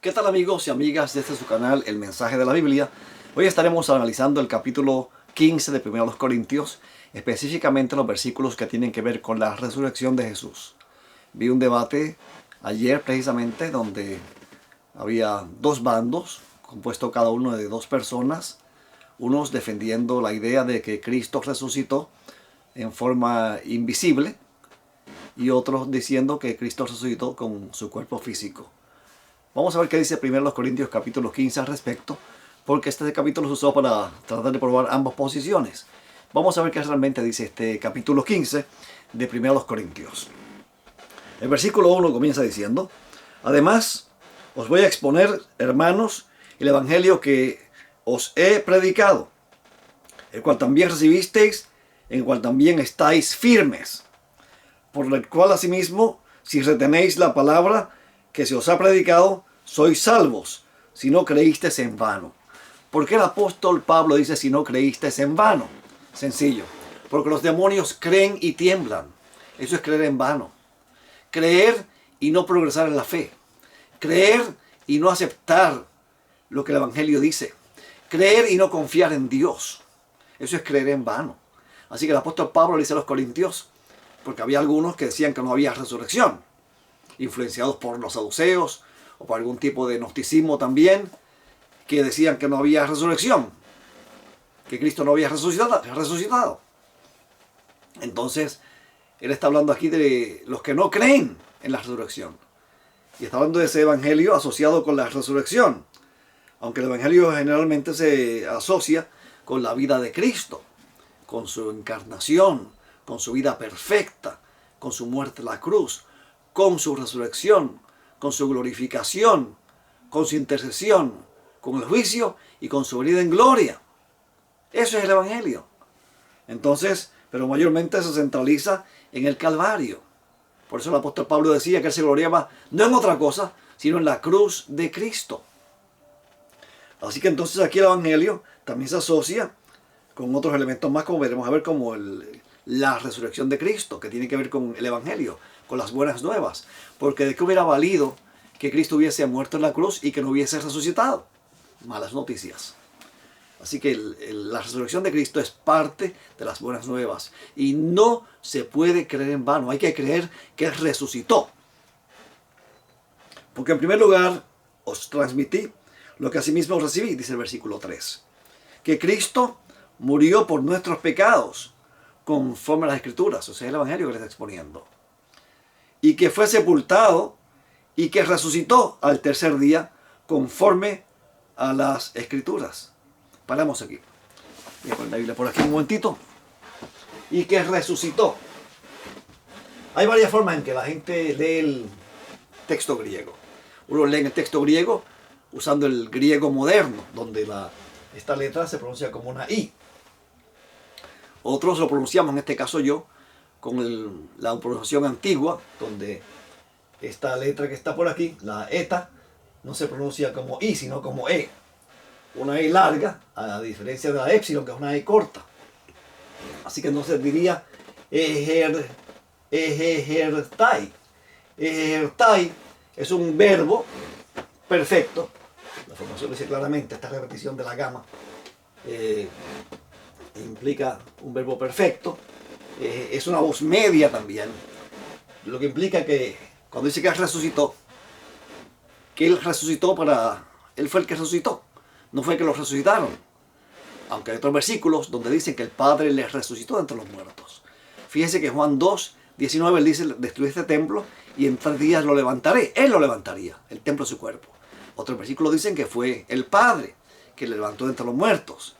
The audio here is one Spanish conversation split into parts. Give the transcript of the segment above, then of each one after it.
¿Qué tal amigos y amigas de este su canal, El Mensaje de la Biblia? Hoy estaremos analizando el capítulo 15 de 1 Corintios, específicamente los versículos que tienen que ver con la resurrección de Jesús. Vi un debate ayer precisamente donde había dos bandos, compuesto cada uno de dos personas, unos defendiendo la idea de que Cristo resucitó en forma invisible y otros diciendo que Cristo resucitó con su cuerpo físico. Vamos a ver qué dice 1 Corintios capítulo 15 al respecto, porque este capítulo se usó para tratar de probar ambas posiciones. Vamos a ver qué realmente dice este capítulo 15 de 1 Corintios. El versículo 1 comienza diciendo: Además, os voy a exponer, hermanos, el evangelio que os he predicado, el cual también recibisteis, en el cual también estáis firmes, por el cual asimismo, si retenéis la palabra que se os ha predicado, sois salvos, si no creísteis en vano. ¿Por qué el apóstol Pablo dice si no creísteis en vano? Sencillo, porque los demonios creen y tiemblan. Eso es creer en vano. Creer y no progresar en la fe. Creer y no aceptar lo que el evangelio dice. Creer y no confiar en Dios. Eso es creer en vano. Así que el apóstol Pablo le dice a los corintios, porque había algunos que decían que no había resurrección, influenciados por los saduceos o por algún tipo de gnosticismo también, que decían que no había resurrección, que Cristo no había resucitado. Entonces, él está hablando aquí de los que no creen en la resurrección. Y está hablando de ese evangelio asociado con la resurrección. Aunque el evangelio generalmente se asocia con la vida de Cristo, con su encarnación, con su vida perfecta, con su muerte en la cruz, con su resurrección, con su glorificación, con su intercesión, con el juicio y con su venida en gloria. Eso es el evangelio. Entonces, pero mayormente se centraliza en el Calvario. Por eso el apóstol Pablo decía que él se gloriaba no en otra cosa, sino en la cruz de Cristo. Así que entonces aquí el evangelio también se asocia con otros elementos más, como veremos a ver, como la resurrección de Cristo, que tiene que ver con el evangelio, con las buenas nuevas. Porque ¿de qué hubiera valido que Cristo hubiese muerto en la cruz y que no hubiese resucitado? Malas noticias. Así que la resurrección de Cristo es parte de las buenas nuevas. Y no se puede creer en vano. Hay que creer que Él resucitó. Porque en primer lugar os transmití lo que asimismo recibí, dice el versículo 3. Que Cristo murió por nuestros pecados, conforme a las Escrituras. O sea, el evangelio que le está exponiendo. Y que fue sepultado y que resucitó al tercer día, conforme a las Escrituras. Paramos aquí. Voy a poner la Biblia por aquí un momentito. Y que resucitó. Hay varias formas en que la gente lee el texto griego. Uno lee en el texto griego usando el griego moderno, donde esta letra se pronuncia como una I. Otros lo pronunciamos, en este caso yo, con la pronunciación antigua, donde esta letra que está por aquí, la eta, no se pronuncia como I, sino como E. Una E larga, a diferencia de la épsilon, que es una E corta. Así que entonces diría ejertai. Ejertai es un verbo perfecto. La formación dice claramente, esta repetición de la gama implica un verbo perfecto. Es una voz media también. Lo que implica que cuando dice que Él resucitó, que Él resucitó Él fue el que resucitó. No fue que lo resucitaron. Aunque hay otros versículos donde dicen que el Padre les resucitó de entre los muertos. Fíjense que Juan 2, 19, él dice: destruí este templo y en 3 días lo levantaré. Él lo levantaría, el templo de su cuerpo. Otros versículos dicen que fue el Padre que le levantó de entre los muertos.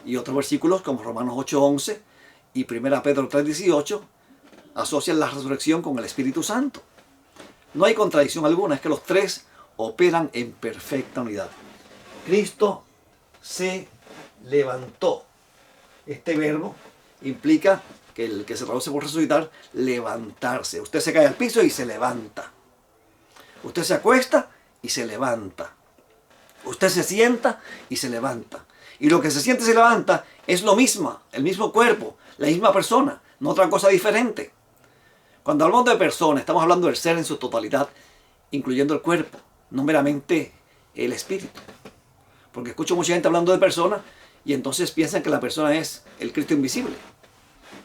Y otros versículos como Romanos 8, 11 y 1 Pedro 3, 18 asocian la resurrección con el Espíritu Santo. No hay contradicción alguna, es que los tres operan en perfecta unidad. Cristo se levantó. Este verbo implica que el que se traduce por resucitar, levantarse. Usted se cae al piso y se levanta. Usted se acuesta y se levanta. Usted se sienta y se levanta. Y lo que se siente y se levanta es lo mismo, el mismo cuerpo, la misma persona, no otra cosa diferente. Cuando hablamos de persona, estamos hablando del ser en su totalidad, incluyendo el cuerpo. no meramente el espíritu. Porque escucho mucha gente hablando de personas y entonces piensan que la persona es el Cristo invisible.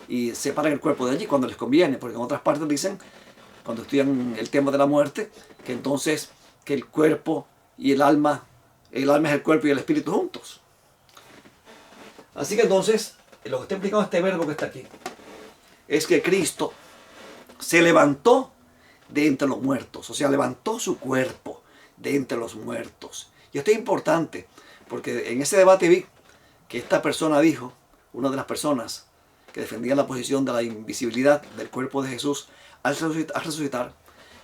Y separan el cuerpo de allí cuando les conviene, porque en otras partes dicen, cuando estudian el tema de la muerte, que entonces que el cuerpo y el alma es el cuerpo y el espíritu juntos. Así que entonces, lo que está implicando este verbo que está aquí, es que Cristo se levantó de entre los muertos, o sea, levantó su cuerpo de entre los muertos. Y esto es importante, porque en ese debate vi que esta persona dijo, una de las personas que defendía la posición de la invisibilidad del cuerpo de Jesús al resucitar,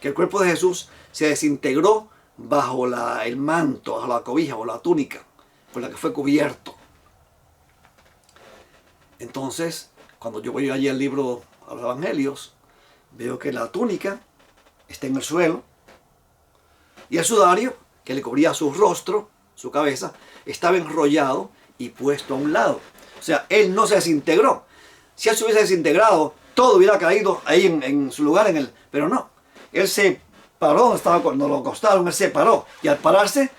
que el cuerpo de Jesús se desintegró bajo el manto, bajo la cobija o la túnica por la que fue cubierto. Entonces, cuando yo voy allí al libro a los evangelios, veo que la túnica está en el suelo y el sudario que le cubría su rostro, su cabeza, estaba enrollado y puesto a un lado. O sea, él no se desintegró. Si él se hubiese desintegrado, todo hubiera caído ahí en su lugar, pero no. Él se paró donde estaba, cuando lo acostaron, él se paró. Y al pararse,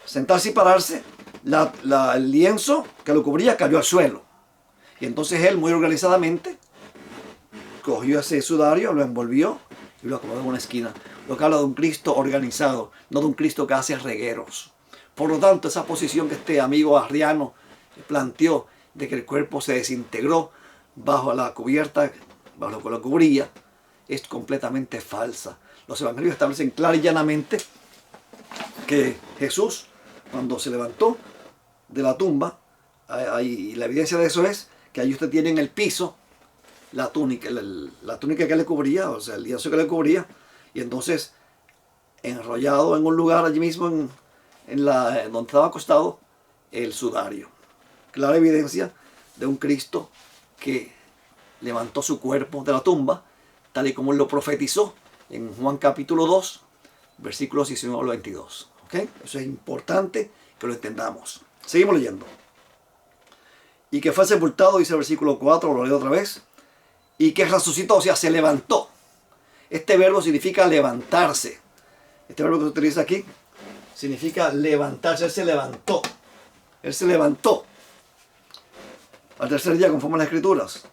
sentarse y pararse, el lienzo que lo cubría cayó al suelo. Y entonces él, muy organizadamente, cogió ese sudario, lo envolvió y lo acomodó en una esquina. Lo que habla de un Cristo organizado, no de un Cristo que hace regueros. Por lo tanto, esa posición que este amigo arriano planteó de que el cuerpo se desintegró bajo la cubierta, bajo lo que lo cubría, es completamente falsa. Los evangelios establecen clara y llanamente que Jesús, cuando se levantó de la tumba, y la evidencia de eso es que ahí usted tiene en el piso la túnica que le cubría, o sea, el lienzo que le cubría, y entonces enrollado en un lugar allí mismo, donde estaba acostado, el sudario. Clara evidencia de un Cristo que levantó su cuerpo de la tumba, tal y como él lo profetizó en Juan capítulo 2, versículos 19 al 22. ¿Okay? Eso es importante que lo entendamos. Seguimos leyendo. Y que fue sepultado, dice el versículo 4, lo leo otra vez, y que resucitó, o sea, se levantó. Este verbo significa levantarse. Este verbo que se utiliza aquí significa levantarse. Él se levantó. Él se levantó al tercer día, conforme a las Escrituras.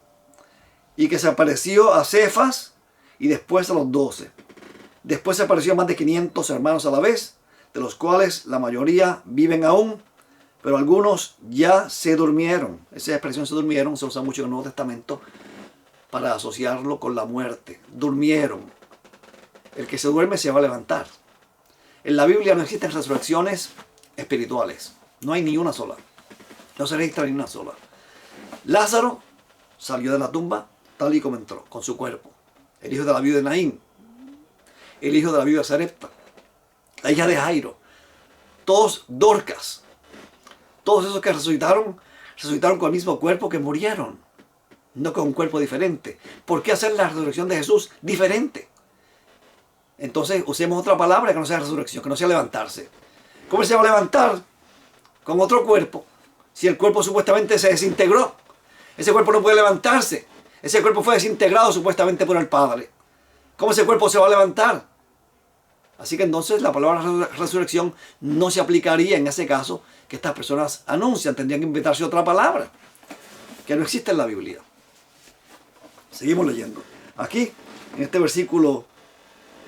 Y que se apareció a Cefas y después a los 12. Después se apareció a más de 500 hermanos a la vez, de los cuales la mayoría viven aún, pero algunos ya se durmieron. Esa expresión se durmieron se usa mucho en el Nuevo Testamento para asociarlo con la muerte. Durmieron. El que se duerme se va a levantar. En la Biblia no existen resurrecciones espirituales. No hay ni una sola. No se registra ni una sola. Lázaro salió de la tumba tal y como entró, con su cuerpo. El hijo de la viuda de Naín. El hijo de la viuda de Sarepta. La hija de Jairo. Todos Dorcas. Todos esos que resucitaron con el mismo cuerpo que murieron. No con un cuerpo diferente. ¿Por qué hacer la resurrección de Jesús diferente? Entonces usemos otra palabra que no sea resurrección, que no sea levantarse. ¿Cómo se va a levantar con otro cuerpo si el cuerpo supuestamente se desintegró? Ese cuerpo no puede levantarse. Ese cuerpo fue desintegrado supuestamente por el Padre. ¿Cómo ese cuerpo se va a levantar? Así que entonces la palabra resurrección no se aplicaría en ese caso que estas personas anuncian. Tendrían que inventarse otra palabra que no existe en la Biblia. Seguimos leyendo. Aquí, en este versículo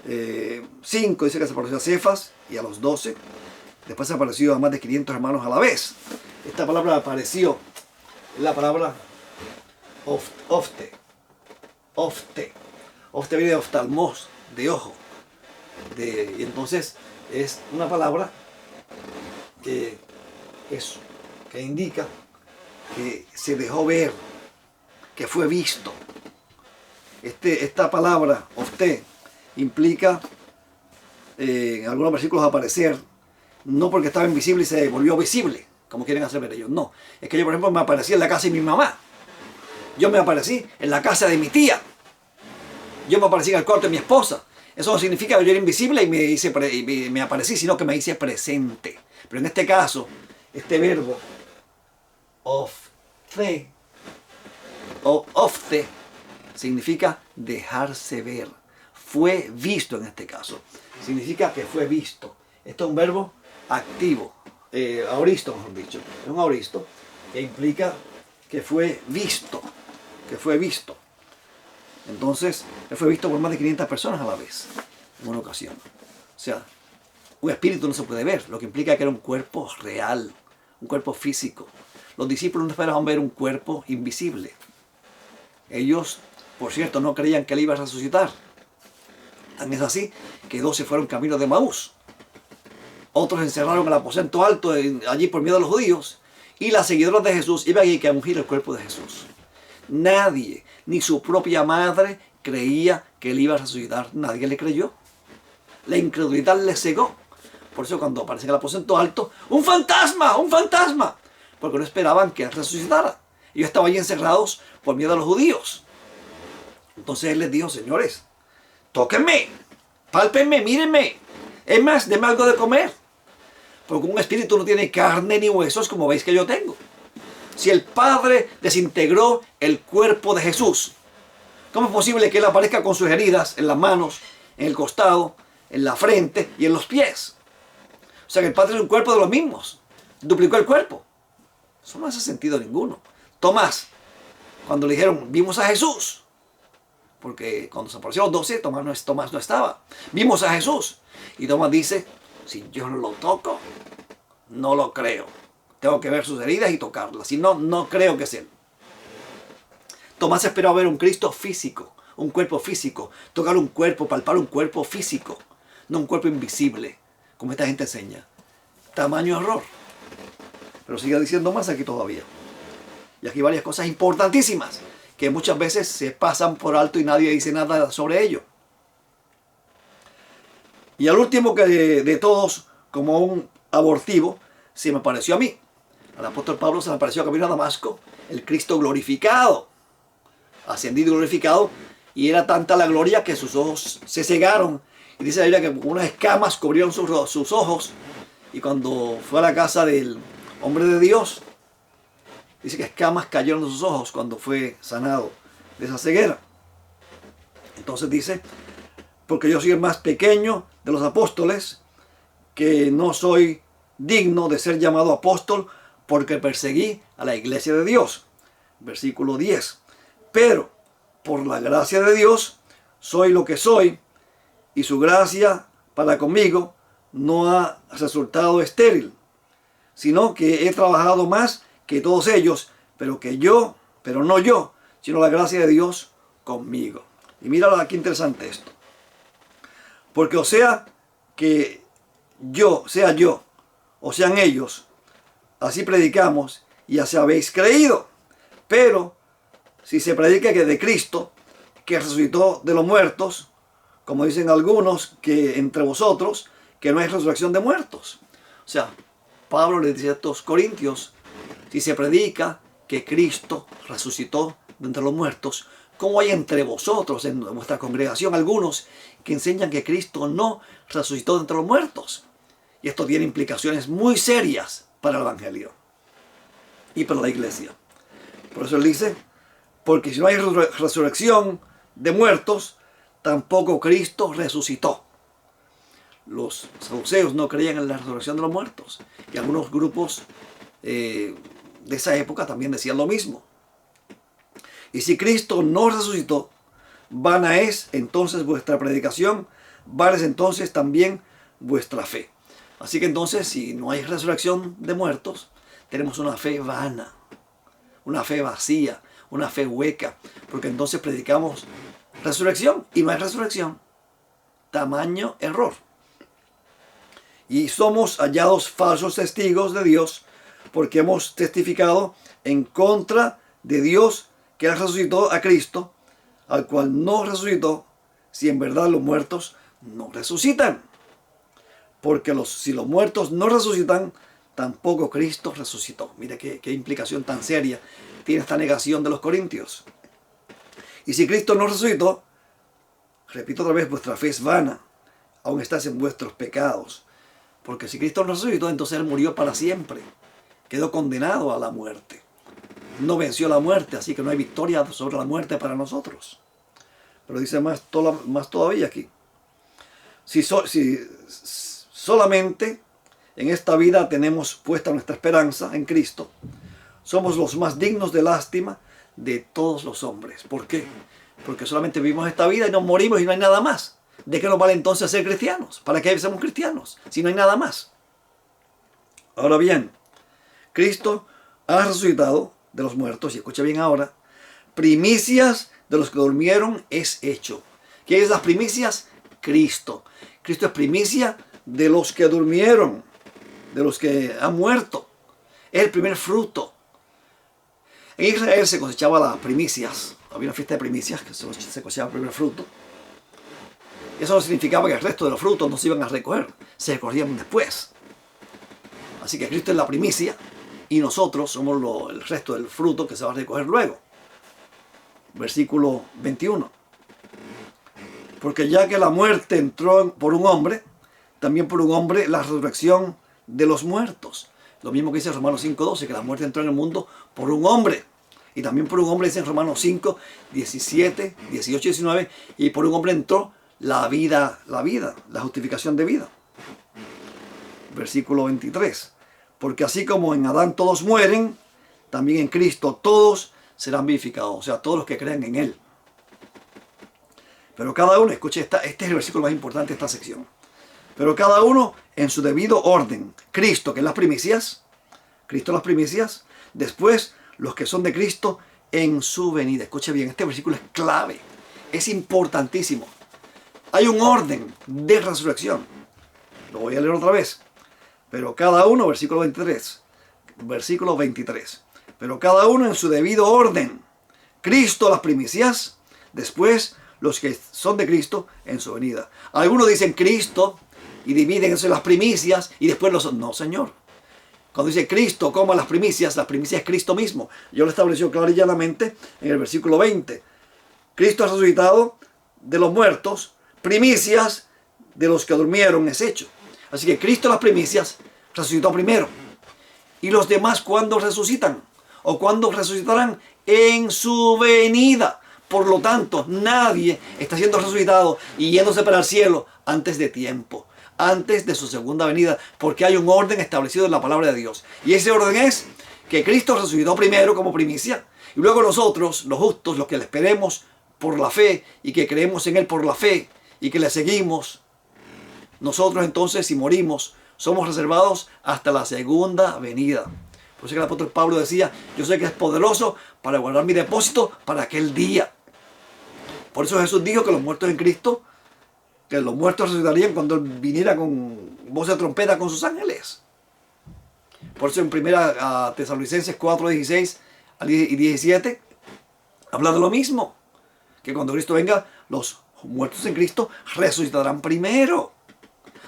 5, dice que se apareció a Cefas y a los 12. Después se apareció a más de 500 hermanos a la vez. Esta palabra apareció, es la palabra ofte. Ofte viene de oftalmos, de ojo. Y entonces es una palabra que indica que se dejó ver, que fue visto. Esta palabra, ofte, implica en algunos versículos aparecer, no porque estaba invisible y se volvió visible, como quieren hacer ver ellos. No, es que yo, por ejemplo, me aparecí en la casa de mi mamá. Yo me aparecí en la casa de mi tía. Yo me aparecí en el cuarto de mi esposa. Eso no significa que yo era invisible y me aparecí, sino que me hice presente. Pero en este caso, este verbo, ofte, significa dejarse ver. Fue visto en este caso. Significa que fue visto. Esto es un verbo activo, aoristo, mejor dicho. Es un aoristo que implica que fue visto, que fue visto. Entonces, él fue visto por más de 500 personas a la vez, en una ocasión. O sea, un espíritu no se puede ver, lo que implica que era un cuerpo real, un cuerpo físico. Los discípulos no esperaban ver un cuerpo invisible. Ellos, por cierto, no creían que él iba a resucitar. Tan es así que 12 fueron camino de Maús. Otros se encerraron en el aposento alto allí por miedo a los judíos. Y las seguidoras de Jesús iban a ungir el cuerpo de Jesús. Nadie, ni su propia madre, creía que él iba a resucitar. Nadie le creyó. La incredulidad le cegó. Por eso cuando aparece en el aposento alto, ¡un fantasma! ¡Un fantasma! Porque no esperaban que él resucitara. Ellos estaban allí encerrados por miedo a los judíos. Entonces él les dijo, señores, tóquenme, pálpenme, mírenme. Es más, denme algo de comer. Porque un espíritu no tiene carne ni huesos como veis que yo tengo. Si el Padre desintegró el cuerpo de Jesús, ¿cómo es posible que él aparezca con sus heridas en las manos, en el costado, en la frente y en los pies? O sea que el Padre es un cuerpo de los mismos. Duplicó el cuerpo. Eso no hace sentido ninguno. Tomás, cuando le dijeron, vimos a Jesús, porque cuando se aparecieron los 12, Tomás no estaba. Vimos a Jesús. Y Tomás dice, si yo no lo toco, no lo creo. Tengo que ver sus heridas y tocarlas. Si no, no creo que es él. Tomás esperó ver un Cristo físico, un cuerpo físico. Tocar un cuerpo, palpar un cuerpo físico, no un cuerpo invisible, como esta gente enseña. Tamaño error. Pero sigue diciendo más aquí todavía. Y aquí varias cosas importantísimas que muchas veces se pasan por alto y nadie dice nada sobre ello. Y al último que de todos, como un abortivo, se me apareció a mí. Al apóstol Pablo se le apareció camino a Damasco, el Cristo glorificado, ascendido y glorificado, y era tanta la gloria que sus ojos se cegaron. Y dice la Biblia que unas escamas cubrieron sus ojos, y cuando fue a la casa del hombre de Dios, dice que escamas cayeron de sus ojos cuando fue sanado de esa ceguera. Entonces dice, porque yo soy el más pequeño de los apóstoles, que no soy digno de ser llamado apóstol porque perseguí a la iglesia de Dios. Versículo 10. Pero por la gracia de Dios soy lo que soy, y su gracia para conmigo no ha resultado estéril, sino que he trabajado más que todos ellos, pero no yo, sino la gracia de Dios conmigo. Y mira qué interesante esto. Porque o sea que sea yo, o sean ellos, así predicamos y así habéis creído. Pero si se predica que de Cristo, que resucitó de los muertos, como dicen algunos, que entre vosotros, que no hay resurrección de muertos. O sea, Pablo le dice a estos corintios, si se predica que Cristo resucitó de entre los muertos, ¿cómo hay entre vosotros, en vuestra congregación, algunos que enseñan que Cristo no resucitó de entre los muertos? Y esto tiene implicaciones muy serias para el Evangelio y para la iglesia. Por eso él dice, porque si no hay resurrección de muertos, tampoco Cristo resucitó. Los saduceos no creían en la resurrección de los muertos. Y algunos grupos de esa época también decían lo mismo. Y si Cristo no resucitó, vana es entonces vuestra predicación, vana es entonces también vuestra fe. Así que entonces, si no hay resurrección de muertos, tenemos una fe vana, una fe vacía, una fe hueca, porque entonces predicamos resurrección y no hay resurrección. Tamaño error. Y somos hallados falsos testigos de Dios, porque hemos testificado en contra de Dios que resucitó a Cristo, al cual no resucitó, si en verdad los muertos no resucitan. Porque si los muertos no resucitan, tampoco Cristo resucitó. Mira qué implicación tan seria tiene esta negación de los corintios. Y si Cristo no resucitó, repito otra vez, vuestra fe es vana, aún estáis en vuestros pecados. Porque si Cristo no resucitó, entonces Él murió para siempre. Quedó condenado a la muerte. No venció la muerte, así que no hay victoria sobre la muerte para nosotros. Pero dice más todavía aquí. Si solamente en esta vida tenemos puesta nuestra esperanza en Cristo, somos los más dignos de lástima de todos los hombres. ¿Por qué? Porque solamente vivimos esta vida y nos morimos y no hay nada más. ¿De qué nos vale entonces ser cristianos? ¿Para qué somos cristianos si no hay nada más? Ahora bien, Cristo ha resucitado de los muertos, y escucha bien ahora, primicias de los que durmieron es hecho. ¿Qué es las primicias? Cristo. Cristo es primicia de los que durmieron, de los que han muerto. Es el primer fruto. En Israel se cosechaba las primicias. Había una fiesta de primicias que se cosechaba el primer fruto. Eso no significaba que el resto de los frutos no se iban a recoger. Se recogían después. Así que Cristo es la primicia y nosotros somos el resto del fruto que se va a recoger luego. Versículo 21. Porque ya que la muerte entró por un hombre, también por un hombre la resurrección de los muertos. Lo mismo que dice Romanos 5:12, que la muerte entró en el mundo por un hombre. Y también por un hombre dice en Romanos 5, 17, 18 y 19, y por un hombre entró la vida, la justificación de vida. Versículo 23. Porque así como en Adán todos mueren, también en Cristo todos serán vivificados. O sea, todos los que crean en Él. Pero cada uno, escuche, este es el versículo más importante de esta sección. Pero cada uno en su debido orden. Cristo, que es las primicias. Cristo las primicias. Después, los que son de Cristo en su venida. Escuche bien, este versículo es clave. Es importantísimo. Hay un orden de resurrección. Lo voy a leer otra vez. Pero cada uno, versículo 23. Versículo 23. Pero cada uno en su debido orden. Cristo las primicias. Después, los que son de Cristo en su venida. Algunos dicen Cristo y dividen eso en las primicias y después los... No, Señor. Cuando dice Cristo coma las primicias es Cristo mismo. Yo lo estableció claro y llanamente en el versículo 20. Cristo ha resucitado de los muertos, primicias de los que durmieron es hecho. Así que Cristo las primicias resucitó primero. ¿Y los demás cuándo resucitan? ¿O cuándo resucitarán? En su venida. Por lo tanto, nadie está siendo resucitado y yéndose para el cielo antes de tiempo, antes de su segunda venida, porque hay un orden establecido en la palabra de Dios. Y ese orden es que Cristo resucitó primero como primicia, y luego nosotros, los justos, los que le esperemos por la fe y que creemos en Él por la fe y que le seguimos, nosotros entonces, si morimos, somos reservados hasta la segunda venida. Por eso que el apóstol Pablo decía, yo sé que es poderoso para guardar mi depósito para aquel día. Por eso Jesús dijo que los muertos en Cristo, que los muertos resucitarían cuando Él viniera con voz de trompeta con sus ángeles. Por eso en 1 Tesalonicenses 4, 16 y 17, habla de lo mismo. Que cuando Cristo venga, los muertos en Cristo resucitarán primero.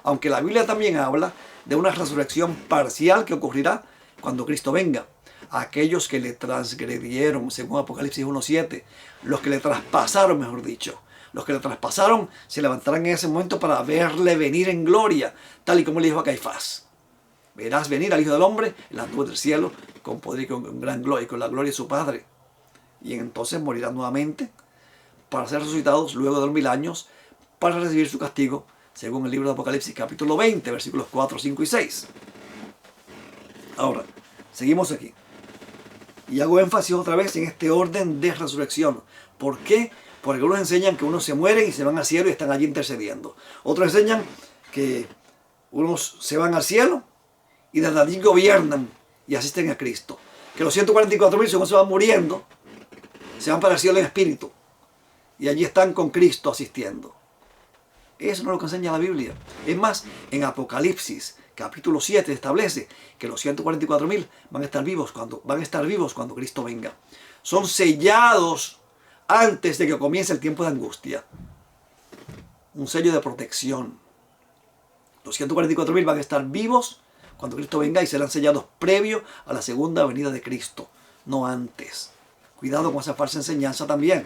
Aunque la Biblia también habla de una resurrección parcial que ocurrirá cuando Cristo venga. Aquellos que le transgredieron, según Apocalipsis 1:7, los que le traspasaron, mejor dicho, los que le traspasaron se levantarán en ese momento para verle venir en gloria, tal y como le dijo a Caifás. Verás venir al Hijo del Hombre en las nubes del cielo con poder y con gran gloria y con la gloria de su Padre. Y entonces morirán nuevamente para ser resucitados luego de los 1000 años para recibir su castigo, según el libro de Apocalipsis capítulo 20, versículos 4, 5 y 6. Ahora, seguimos aquí. Y hago énfasis otra vez en este orden de resurrección. ¿Por qué? Porque algunos enseñan que unos se mueren y se van al cielo y están allí intercediendo. Otros enseñan que unos se van al cielo y desde allí gobiernan y asisten a Cristo. Que los 144.000, según se van muriendo, se van para el cielo en espíritu. Y allí están con Cristo asistiendo. Eso no es lo que enseña la Biblia. Es más, en Apocalipsis capítulo 7 establece que los 144.000 van a estar vivos cuando Cristo venga. Son sellados antes de que comience el tiempo de angustia. Un sello de protección. Los 144.000 van a estar vivos cuando Cristo venga y serán sellados previo a la segunda venida de Cristo, no antes. Cuidado con esa falsa enseñanza también.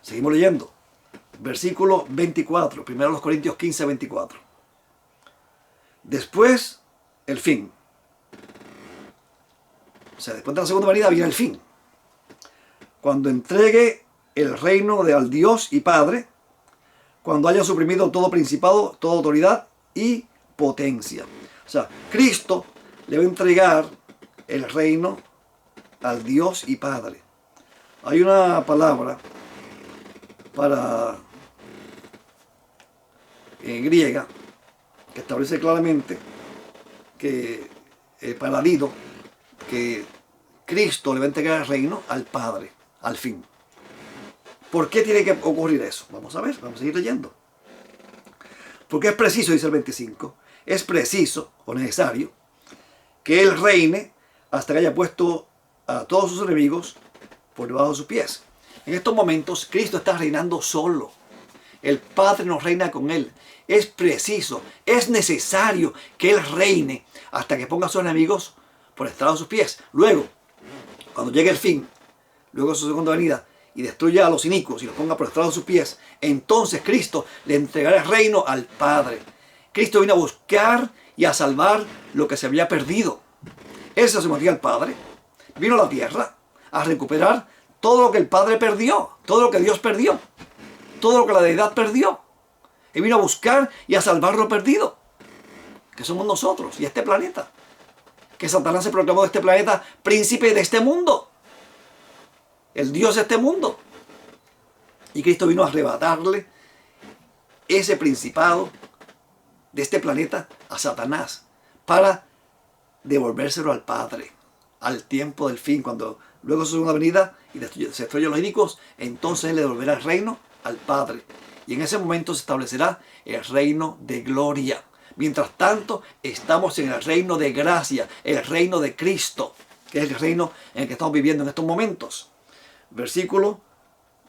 Seguimos leyendo. Versículo 24, 1 Corintios 15, 24. Después, el fin. O sea, después de la segunda venida viene el fin. Cuando entregue el reino al Dios y Padre, cuando haya suprimido todo principado, toda autoridad y potencia. O sea, Cristo le va a entregar el reino al Dios y Padre. Hay una palabra para griega que establece claramente que paradido, que Cristo le va a entregar el reino al Padre, al fin. ¿Por qué tiene que ocurrir eso? Vamos a ver, vamos a seguir leyendo. Porque es preciso, dice el 25, es preciso o necesario que Él reine hasta que haya puesto a todos sus enemigos por debajo de sus pies. En estos momentos Cristo está reinando solo. El Padre no reina con Él. Es preciso, es necesario que Él reine hasta que ponga a sus enemigos por estrado de sus pies. Luego, cuando llegue el fin, luego de su segunda venida, y destruya a los inicuos y los ponga por estrado de sus pies, entonces Cristo le entregará el reino al Padre. Cristo vino a buscar y a salvar lo que se había perdido. Él se sometió al Padre, vino a la tierra a recuperar todo lo que el Padre perdió, todo lo que Dios perdió, todo lo que la deidad perdió. Él vino a buscar y a salvar lo perdido, que somos nosotros y este planeta. Que Satanás se proclamó de este planeta príncipe de este mundo, el Dios de este mundo. Y Cristo vino a arrebatarle ese principado de este planeta a Satanás para devolvérselo al Padre al tiempo del fin, cuando luego de su segunda venida y se destruyen los inicuos, entonces Él le devolverá el reino al Padre. Y en ese momento se establecerá el reino de gloria. Mientras tanto, estamos en el reino de gracia, el reino de Cristo, que es el reino en el que estamos viviendo en estos momentos. Versículo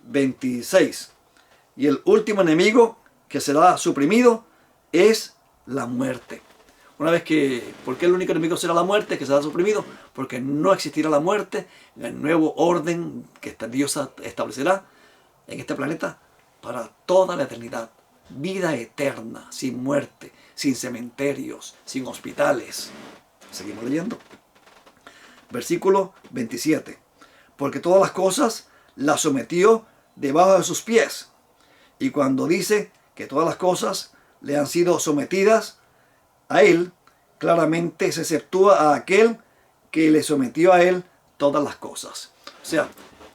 26. Y el último enemigo que será suprimido es la muerte. Una vez que, ¿por qué el único enemigo será la muerte que será suprimido? Porque no existirá la muerte en el nuevo orden que Dios establecerá en este planeta para toda la eternidad. Vida eterna, sin muerte, sin cementerios, sin hospitales. Seguimos leyendo. Versículo 27. Porque todas las cosas las sometió debajo de sus pies. Y cuando dice que todas las cosas le han sido sometidas a Él, claramente se exceptúa a aquel que le sometió a Él todas las cosas. O sea,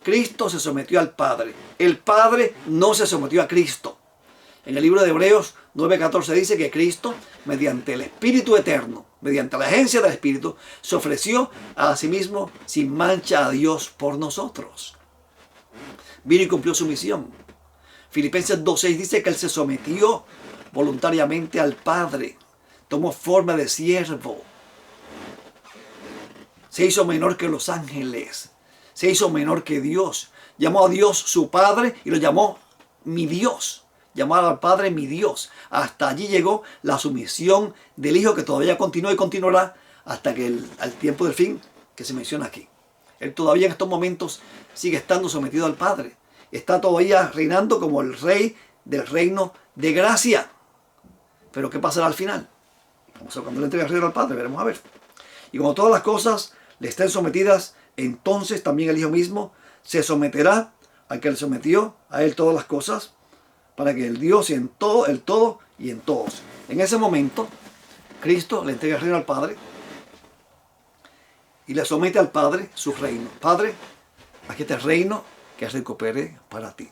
Cristo se sometió al Padre. El Padre no se sometió a Cristo. En el libro de Hebreos 9:14 dice que Cristo, mediante el Espíritu Eterno, mediante la agencia del Espíritu, se ofreció a sí mismo sin mancha a Dios por nosotros. Vino y cumplió su misión. Filipenses 2:6 dice que Él se sometió voluntariamente al Padre. Tomó forma de siervo. Se hizo menor que los ángeles. Se hizo menor que Dios. Llamó a Dios su Padre y lo llamó mi Dios. Llamó al Padre mi Dios. Hasta allí llegó la sumisión del Hijo, que todavía continúa y continuará hasta que al tiempo del fin que se menciona aquí. Él todavía en estos momentos sigue estando sometido al Padre. Está todavía reinando como el Rey del reino de gracia. Pero ¿qué pasará al final? Vamos a ver, cuando le entregue el reino al Padre, veremos a ver. Y como todas las cosas le estén sometidas, entonces también el Hijo mismo se someterá al que le sometió a Él todas las cosas, para que el Dios y en todo, el todo y en todos. En ese momento, Cristo le entrega el reino al Padre y le somete al Padre su reino. Padre, aquí está el reino que recupere para ti.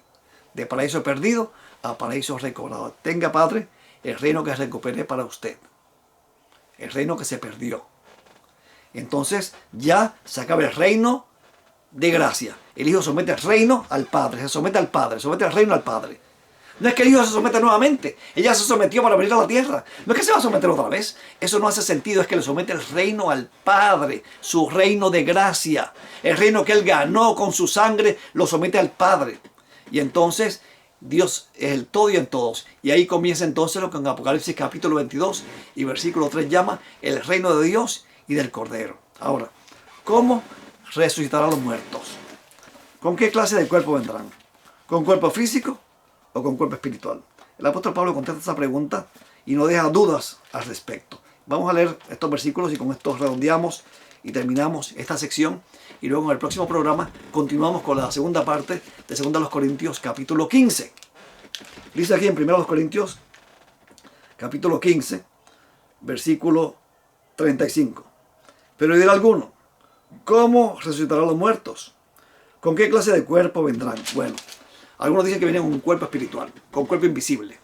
De paraíso perdido a paraíso recobrado. Tenga, Padre, el reino que recuperé para usted. El reino que se perdió. Entonces ya se acaba el reino de gracia. El Hijo somete el reino al Padre. Se somete al Padre. Somete el reino al Padre. No es que el Hijo se someta nuevamente. Ella se sometió para venir a la tierra. No es que se va a someter otra vez. Eso no hace sentido. Es que le somete el reino al Padre. Su reino de gracia. El reino que Él ganó con su sangre lo somete al Padre. Y entonces Dios es el todo y en todos. Y ahí comienza entonces lo que en Apocalipsis capítulo 22 y versículo 3 llama el reino de Dios y del Cordero. Ahora, ¿cómo resucitarán los muertos? ¿Con qué clase de cuerpo vendrán? ¿Con cuerpo físico o con cuerpo espiritual? El apóstol Pablo contesta esa pregunta y no deja dudas al respecto. Vamos a leer estos versículos y con esto redondeamos y terminamos esta sección. Y luego en el próximo programa continuamos con la segunda parte de 2 Corintios capítulo 15. Dice aquí en 1 Corintios capítulo 15, versículo 35. Pero dirá alguno, ¿cómo resucitarán los muertos? ¿Con qué clase de cuerpo vendrán? Bueno, algunos dicen que vienen con un cuerpo espiritual, con un cuerpo invisible.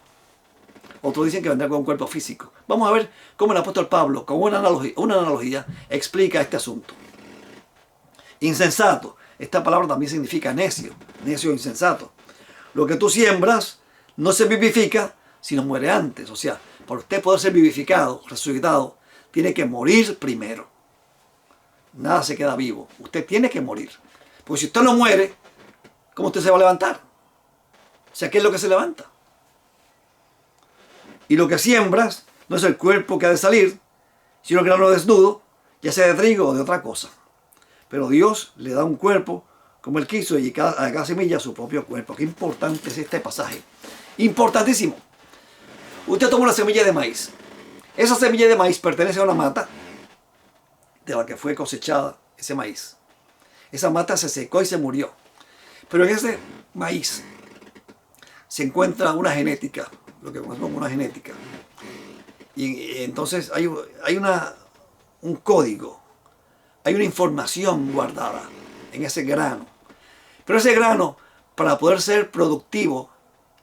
Otros dicen que vendrán con un cuerpo físico. Vamos a ver cómo el apóstol Pablo, con una analogía, explica este asunto. Insensato. Esta palabra también significa necio. Necio o insensato. Lo que tú siembras no se vivifica, sino muere antes. O sea, para usted poder ser vivificado, resucitado, tiene que morir primero. Nada se queda vivo. Usted tiene que morir. Porque si usted no muere, ¿cómo usted se va a levantar? O sea, ¿qué es lo que se levanta? Y lo que siembras no es el cuerpo que ha de salir, sino el grano desnudo, ya sea de trigo o de otra cosa. Pero Dios le da un cuerpo como Él quiso y a cada semilla su propio cuerpo. Qué importante es este pasaje. Importantísimo. Usted toma una semilla de maíz. Esa semilla de maíz pertenece a una mata de la que fue cosechada ese maíz. Esa mata se secó y se murió. Pero en ese maíz se encuentra una genética, lo que conocemos como una genética. Y entonces hay un código, hay una información guardada en ese grano. Pero ese grano, para poder ser productivo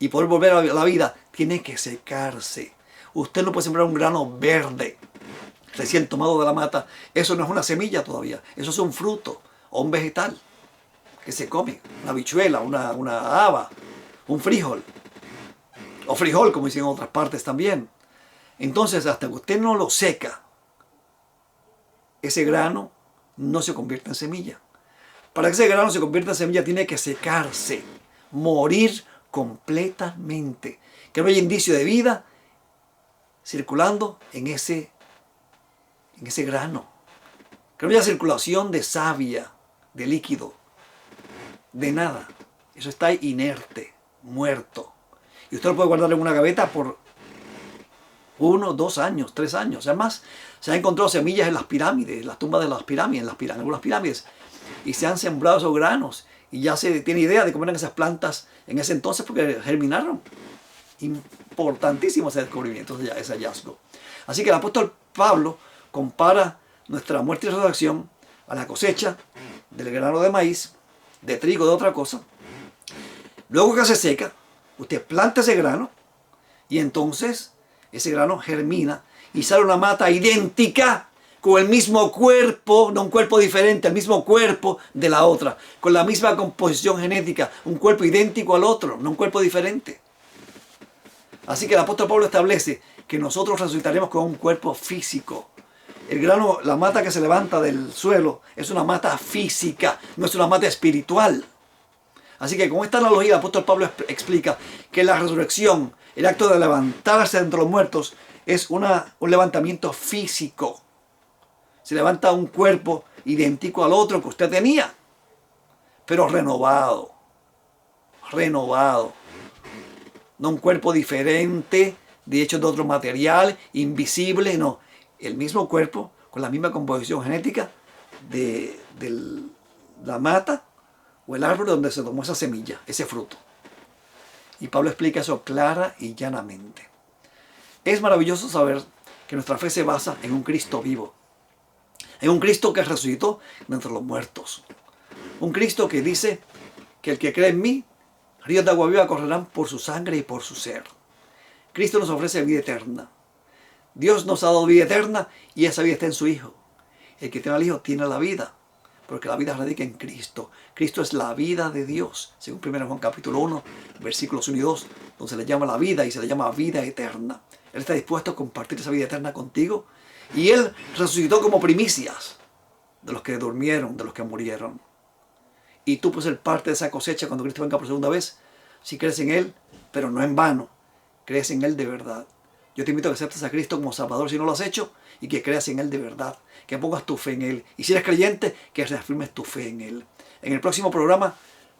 y poder volver a la vida, tiene que secarse. Usted no puede sembrar un grano verde, recién tomado de la mata. Eso no es una semilla todavía, eso es un fruto o un vegetal que se come, una habichuela, una haba, un frijol, o frijol como dicen en otras partes también. Entonces, hasta que usted no lo seca, ese grano no se convierte en semilla. Para que ese grano se convierta en semilla tiene que secarse, morir completamente, que no haya indicio de vida circulando en ese grano, que no haya circulación de savia, de líquido, de nada. Eso está inerte, muerto. Y usted lo puede guardar en una gaveta por 1, 2 años, 3 años. Además, se han encontrado semillas en las pirámides, en las tumbas de las pirámides, en algunas pirámides. Y se han sembrado esos granos. Y ya se tiene idea de cómo eran esas plantas en ese entonces porque germinaron. Importantísimo ese descubrimiento, ese hallazgo. Así que el apóstol Pablo compara nuestra muerte y resurrección a la cosecha del grano de maíz, de trigo, de otra cosa. Luego que se seca, usted planta ese grano y entonces ese grano germina y sale una mata idéntica con el mismo cuerpo, no un cuerpo diferente, el mismo cuerpo de la otra, con la misma composición genética, un cuerpo idéntico al otro, no un cuerpo diferente. Así que el apóstol Pablo establece que nosotros resucitaremos con un cuerpo físico. El grano, la mata que se levanta del suelo, es una mata física, no es una mata espiritual. Así que con esta analogía el apóstol Pablo explica que la resurrección, el acto de levantarse entre los muertos, es un levantamiento físico. Se levanta un cuerpo idéntico al otro que usted tenía, pero renovado. No un cuerpo diferente, de hecho de otro material, invisible, no. El mismo cuerpo, con la misma composición genética de la mata o el árbol donde se tomó esa semilla, ese fruto. Y Pablo explica eso clara y llanamente. Es maravilloso saber que nuestra fe se basa en un Cristo vivo, en un Cristo que resucitó de entre los muertos. Un Cristo que dice que el que cree en mí, ríos de agua viva correrán por su sangre y por su ser. Cristo nos ofrece vida eterna. Dios nos ha dado vida eterna y esa vida está en su Hijo. El que tiene al Hijo tiene la vida, porque la vida radica en Cristo. Cristo es la vida de Dios, según 1 Juan capítulo 1, versículos 1 y 2, donde se le llama la vida y se le llama vida eterna. Él está dispuesto a compartir esa vida eterna contigo y Él resucitó como primicias de los que durmieron, de los que murieron. Y tú puedes ser parte de esa cosecha cuando Cristo venga por segunda vez, si crees en Él, pero no en vano, crees en Él de verdad. Yo te invito a que aceptes a Cristo como Salvador si no lo has hecho y que creas en Él de verdad, que pongas tu fe en Él. Y si eres creyente, que reafirmes tu fe en Él. En el próximo programa,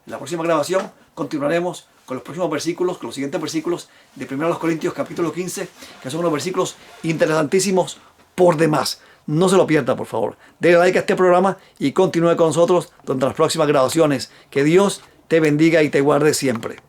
en la próxima grabación, continuaremos con los próximos versículos, con los siguientes versículos de 1 Corintios capítulo 15, que son unos versículos interesantísimos por demás. No se lo pierda, por favor. Dale like a este programa y continúe con nosotros durante las próximas grabaciones. Que Dios te bendiga y te guarde siempre.